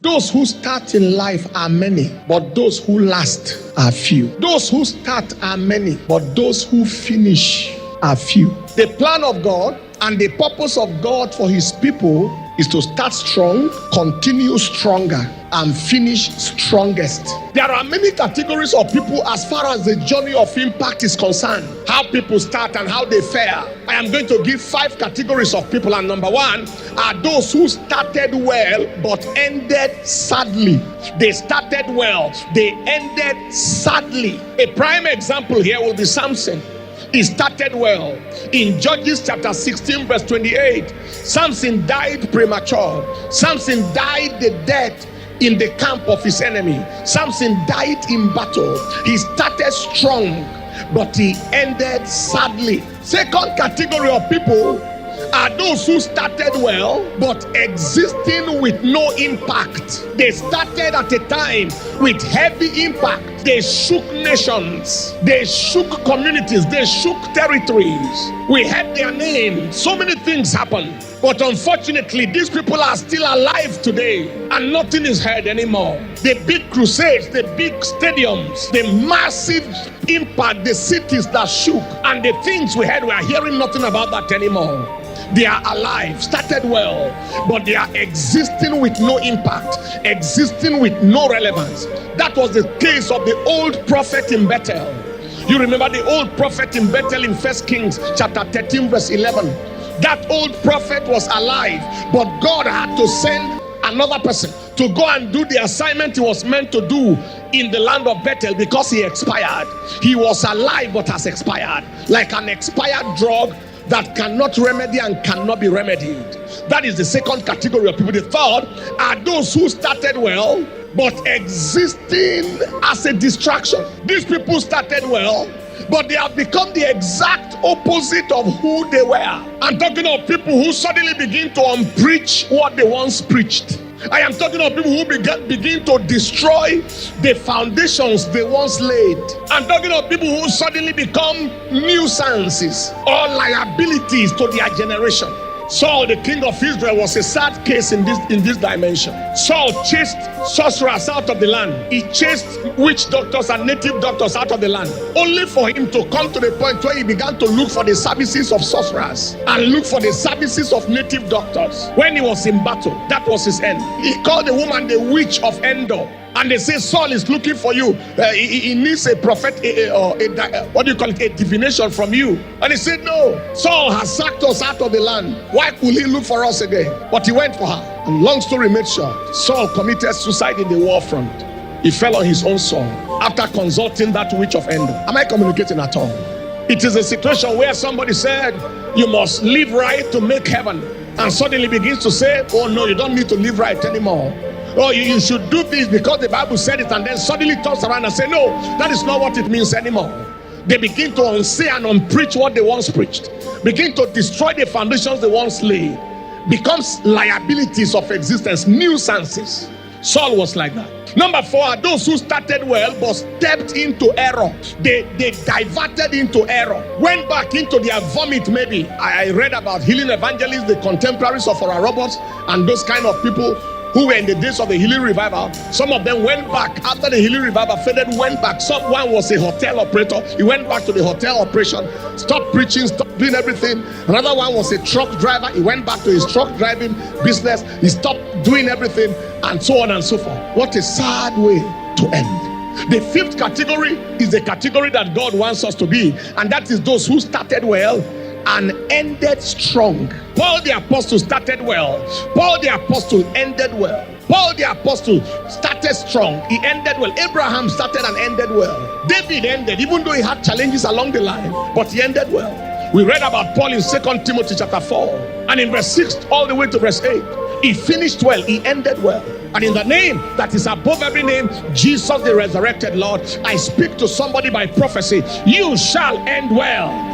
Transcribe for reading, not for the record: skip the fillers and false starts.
Those who start in life are many, but those who last are few. Those who start are many, but those who finish are few. The plan of God and the purpose of God for his people is to start strong, continue stronger, and finish strongest. There are many categories of people as far as the journey of impact is concerned. How people start and how they fare. I am going to give 5 categories of people, and number 1 are those who started well but ended sadly. They started well, they ended sadly. A prime example here will be Samson. He started well. In Judges chapter 16 verse 28, Samson died premature. Samson died the death in the camp of his enemy. Samson died in battle. He started strong, but he ended sadly. Second category of people are those who started well but existing with no impact. They started at a time with heavy impact. They shook nations, they shook communities, they shook territories. We heard their name. So many things happened. But unfortunately, these people are still alive today and nothing is heard anymore. The big crusades, the big stadiums, the massive impact, the cities that shook, and the things we heard, we are hearing nothing about that anymore. They are alive, started well, but they are existing with no impact, existing with no relevance. That was the case of the old prophet in Bethel. You remember the old prophet in Bethel in 1 Kings chapter 13 verse 11. That old prophet was alive, but God had to send another person to go and do the assignment he was meant to do in the land of Bethel because he expired. He was alive but has expired, like an expired drug that cannot remedy and cannot be remedied. That is the second category of people. The third are those who started well but existing as a distraction. These people started well, but they have become the exact opposite of who they were. I'm talking of people who suddenly begin to unpreach what they once preached. I am talking of people who begin to destroy the foundations they once laid. I'm talking of people who suddenly become nuisances or liabilities to their generation. Saul, the king of Israel, was a sad case in this dimension. Saul chased sorcerers out of the land. He chased witch doctors and native doctors out of the land, only for him to come to the point where he began to look for the services of sorcerers and look for the services of native doctors. When he was in battle, that was his end. He called the woman the witch of Endor. And they say Saul is looking for you. He needs a prophet, a divination from you. And he said, no, Saul has sacked us out of the land. Why could he look for us again? But he went for her. And long story made short, Saul committed suicide in the war front. He fell on his own sword after consulting that witch of Endor. Am I communicating at all? It is a situation where somebody said, you must live right to make heaven. And suddenly begins to say, oh no, you don't need to live right anymore. Oh, you should do this because the Bible said it, and then suddenly turns around and say, no, that is not what it means anymore. They begin to unsay and unpreach what they once preached, begin to destroy the foundations they once laid, becomes liabilities of existence, nuisances. Saul was like that. Number 4 are those who started well but stepped into error. They diverted into error, went back into their vomit maybe. I read about healing evangelists, the contemporaries of Oral Roberts, and those kind of people who were in the days of the healing revival. Some of them went back after the healing revival faded, went back. One was a hotel operator. He went back to the hotel operation, stopped preaching, stopped doing everything. Another one was a truck driver. He went back to his truck driving business. He stopped doing everything, and so on and so forth. What a sad way to end. The 5th category is the category that God wants us to be, and that is those who started well and ended strong. Paul the apostle started well. Paul the apostle ended well. Paul the apostle started strong. He ended well. Abraham started and ended well. David ended, even though he had challenges along the line, but he ended well. We read about Paul in 2 Timothy chapter 4, and in verse 6 all the way to verse 8. He finished well, he ended well. And in the name that is above every name, Jesus the resurrected Lord, I speak to somebody by prophecy, you shall end well.